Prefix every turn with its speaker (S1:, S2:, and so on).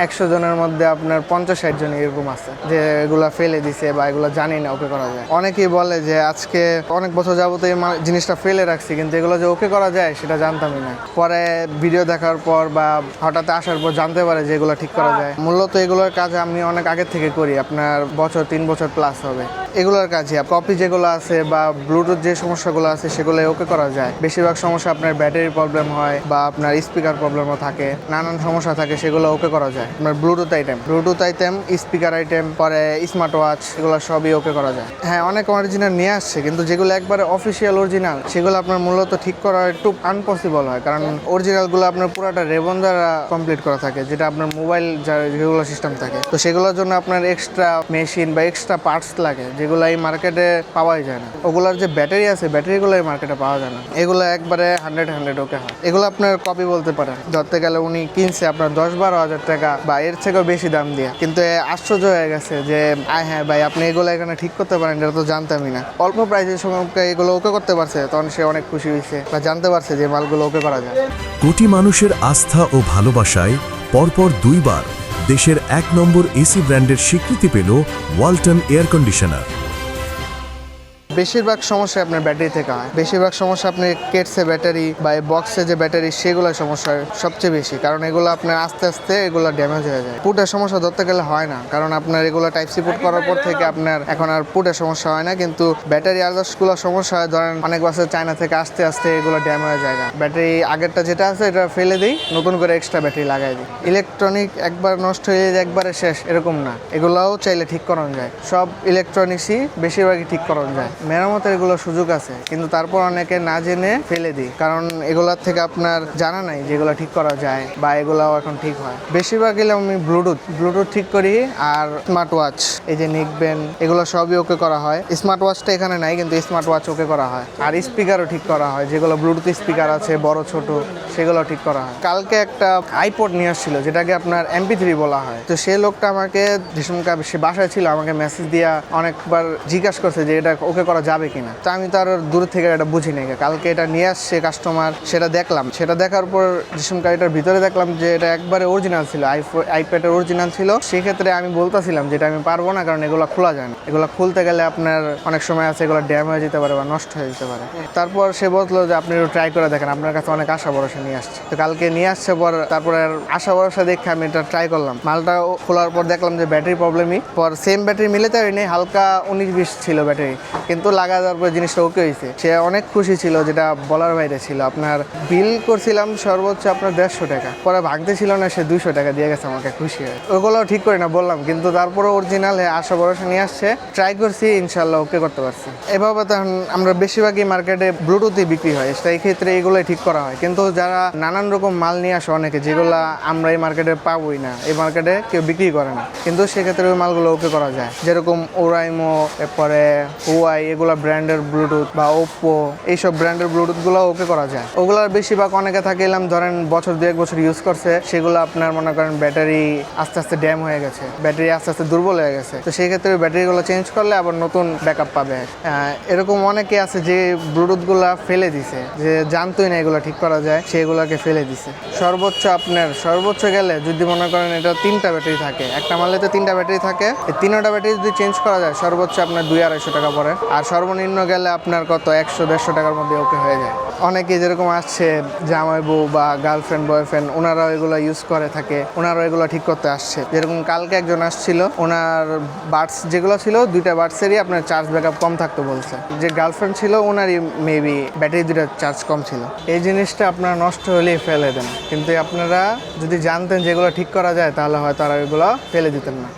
S1: 100 জনের মধ্যে আপনার 50-60 জন এরকম আছে যে এগুলা ফেলে দিছে বা এগুলা জানি না ওকে করা যায়। অনেকেই বলে যে আজকে অনেক বছর যাবত এই জিনিসটা ফেলে রাখছি, কিন্তু এগুলো যে ওকে করা যায় সেটা জানতামই না। পরে ভিডিও দেখার পর বা হঠাৎ আসার পর জানতে পারে যে এগুলো ঠিক করা যায়। মূলত এগুলোর কাজ আমি অনেক আগের থেকে করি, আপনার 3 বছর প্লাস হবে এগুলোর কাজে। কপি যেগুলো আছে বা ব্লুটুথ যে সমস্যাগুলো আছে সেগুলো ওকে করা যায়। বেশিরভাগ সমস্যা আপনার ব্যাটারির প্রবলেম হয় বা আপনার স্পিকার প্রবলেমও থাকে, নানান সমস্যা থাকে, সেগুলো ওকে করা যায়। আপনার ব্লুটুথ আইটেম, স্পিকার আইটেম, পরে স্মার্ট ওয়াচ, এগুলো সবই ওকে করা যায়। হ্যাঁ, অনেক অরিজিনাল নিয়ে আসছে, কিন্তু যেগুলো একবারে অফিসিয়াল অরিজিনাল সেগুলো আপনার মূলত ঠিক করা একটু আনপসিবল হয়, কারণ অরিজিনালগুলো আপনার পুরোটা রেবন দ্বারা কমপ্লিট করা থাকে, যেটা আপনার মোবাইল যেগুলো সিস্টেম থাকে। তো সেগুলোর জন্য আপনার এক্সট্রা মেশিন বা এক্সট্রা পার্টস লাগে, যেগুলো এই মার্কেটে পাওয়াই যায় না। ওগুলোর যে ব্যাটারি আছে, ব্যাটারিগুলো এই মার্কেটে পাওয়া যায় না। এগুলো একবারে 100 ওকে হয়। এগুলো আপনার কপি বলতে পারেন। ধরতে গেলে উনি কিনছে আপনার 10-12 হাজার টাকা বা এর থেকেও বেশি দাম দিয়ে, কিন্তু আশ্চর্য হয়ে গেছে যে হ্যাঁ ভাই, আপনি এগুলো এখানে ঠিক করতে পারেন, এটা তো জানতামই না। অল্প প্রাইসের সময় এগুলো ওকে করতে পারছে, তখন সে অনেক খুশি হয়েছে বা জানতে পারছে যে মালগুলো ওকে করা যায়।
S2: কোটি মানুষের আস্থা ও ভালোবাসায় পরপর 2 বার দেশের 1 নম্বর এসি ব্র্যান্ডের স্বীকৃতি পেল ওয়ালটন এয়ার কন্ডিশনার।
S1: বেশিরভাগ সমস্যা আপনার ব্যাটারি থেকে হয়। বেশিরভাগ সমস্যা আপনি কেটসে ব্যাটারি বা বক্সে যে ব্যাটারি, সেগুলো সমস্যা সবচেয়ে বেশি, কারণ এগুলো আপনার আস্তে আস্তে এগুলো ড্যামেজ হয়ে যায়। পুটের সমস্যা ধরতে গেলে হয় না, কারণ আপনার এগুলো টাইপ সি পুট করার পর থেকে আপনার এখন আর পুটের সমস্যা হয় না, কিন্তু ব্যাটারি আদার্সগুলো সমস্যা হয়। ধরেন অনেক বছর চায়না থেকে আস্তে আস্তে এগুলো ড্যামেজ হয়ে যায়। ব্যাটারি আগেরটা যেটা আছে এটা ফেলে দিই, নতুন করে এক্সট্রা ব্যাটারি লাগাই দিই। ইলেকট্রনিক একবার নষ্ট হয়ে যায় একবারে শেষ এরকম না, এগুলোও চাইলে ঠিক করানো যায়। সব ইলেকট্রনিক্সই বেশিরভাগই ঠিক করানো যায়। মেরামতের এগুলো সুযোগ আছে, কিন্তু তারপর অনেকে না জেনে ফেলে দিই, কারণ এগুলোর থেকে আপনার জানা নাই যেগুলো ঠিক করা যায় বা এগুলাও এখন ঠিক হয়। বেশিরভাগ গেলে আমি ব্লুটুথ ঠিক করি, আর স্মার্ট ওয়াচ, এই যে নিকবেন, এগুলো সবই ওকে করা হয়। স্মার্ট ওয়াচটা এখানে নাই, কিন্তু স্মার্ট ওয়াচ ওকে করা হয়। আর স্পিকারও ঠিক করা হয়, যেগুলো ব্লুটুথ স্পিকার আছে বড় ছোট, সেগুলো ঠিক করা হয়। কালকে একটা আইপড নিয়ে আসছিল, যেটাকে আপনার MP3 বলা হয়। তো সেই লোকটা আমাকে সে বাসায় ছিল, আমাকে মেসেজ দিয়া অনেকবার জিজ্ঞাসা করছে যে এটা ওকে করা যাবে কিনা। তো আমি তো আর দূর থেকে এটা বুঝি নাই। কালকে এটা নিয়ে আসছে কাস্টমার, সেটা দেখলাম। সেটা দেখার পর এটার ভিতরে দেখলাম যে এটা একবারে অরিজিনাল ছিল, আইপ্যাডের অরিজিনাল ছিল। সেক্ষেত্রে আমি বলতেছিলাম যেটা আমি পারবো না, কারণ এগুলো খোলা যায় না। এগুলো খুলতে গেলে আপনার অনেক সময় আছে এগুলো ড্যাম হয়ে যেতে পারে বা নষ্ট হয়ে যেতে পারে। তারপর সে বললো যে আপনি একটু ট্রাই করে দেখেন, আপনার কাছে অনেক আশা ভরসা নিয়ে আসছে। তো কালকে নিয়ে আসছে পর তারপরে আশা ভরসা দেখে আমি এটা ট্রাই করলাম। মালটা খোলার পর দেখলাম যে ব্যাটারি প্রবলেমই। পর সেম ব্যাটারি মিলাতে হয়নি, হালকা 19-20 ছিল ব্যাটারি, কিন্তু লাগা দেওয়ার পর জিনিসটা ওকে হয়েছে। সে অনেক খুশি ছিল, যেটা বলার বাইরে ছিল। আপনার বিল করছিলাম সর্বোচ্চ আপনার 150 টাকা, পরে ভাগতে ছিল না, সে 200 টাকা দিয়ে গেছে আমাকে খুশি হয়ে। ওগুলো ঠিক করে না বললাম, কিন্তু তারপরে অরিজিনাল আশা ভরসা নিয়ে আসছে, ট্রাই করছি, ইনশাল্লাহ ওকে করতে পারছি। এভাবে তখন আমরা বেশিরভাগই মার্কেটে ব্লুটুথই বিক্রি হয়, সেই ক্ষেত্রে এগুলোই ঠিক করা হয়। কিন্তু যারা নানান রকম মাল নিয়ে আসে অনেকে, যেগুলো আমরা এই মার্কেটে পাবোই না, এই মার্কেটে কেউ বিক্রি করে না, কিন্তু সেক্ষেত্রে ওই মালগুলো ওকে করা যায়। যেরকম ওরাইমো, এরপরে হুয়াই, এগুলো ব্র্যান্ডের ব্লুটুথ বা ওপ্পো, এইসব ব্র্যান্ডের ব্লুটুথগুলো ওকে করা যায়। ওগুলোর বেশিরভাগ অনেকে থাকে ধরেন বছর 2-1 বছর ইউজ করছে, সেগুলো আপনার মনে করেন ব্যাটারি আস্তে আস্তে ড্যাম হয়ে গেছে, ব্যাটারি আস্তে আস্তে দুর্বল হয়ে গেছে। তো সেই ক্ষেত্রে ব্যাটারিগুলো চেঞ্জ করলে আবার নতুন ব্যাকআপ পাবে। এরকম অনেকে আছে যে ব্লুটুথগুলো ফেলে দিছে, যে জানতোই না এগুলো ঠিক করা যায়, সেগুলোকে ফেলে দিছে। সর্বোচ্চ গেলে যদি মনে করেন এটা 3টা ব্যাটারি থাকে, একটা মালেতে 3টা ব্যাটারি থাকে, এই 3টা ব্যাটারি যদি চেঞ্জ করা যায় সর্বোচ্চ আপনার 200-250 টাকা পড়ে। আর সর্বনিম্ন গেলে আপনার কত 100-150 টাকার মধ্যে ওকে হয়ে যায়। অনেকে যেরকম আসছে জামাই বউ বা গার্লফ্রেন্ড বয়ফ্রেন্ড, ওনারাও এগুলো ইউজ করে থাকে, ওনারাও এগুলো ঠিক করতে আসছে। যেরকম কালকে একজন আসছিল, ওনার বাডস যেগুলো ছিল, 2টা বাডসেরই আপনার চার্জ ব্যাকআপ কম থাকতো বলছে। যে গার্লফ্রেন্ড ছিল ওনারই মেবি ব্যাটারি 2টা চার্জ কম ছিল। এই জিনিসটা আপনারা নষ্ট হলেই ফেলে দেন, কিন্তু আপনারা যদি জানতেন যেগুলো ঠিক করা যায় তাহলে হয়তো আর এগুলো ফেলে দিতেন না।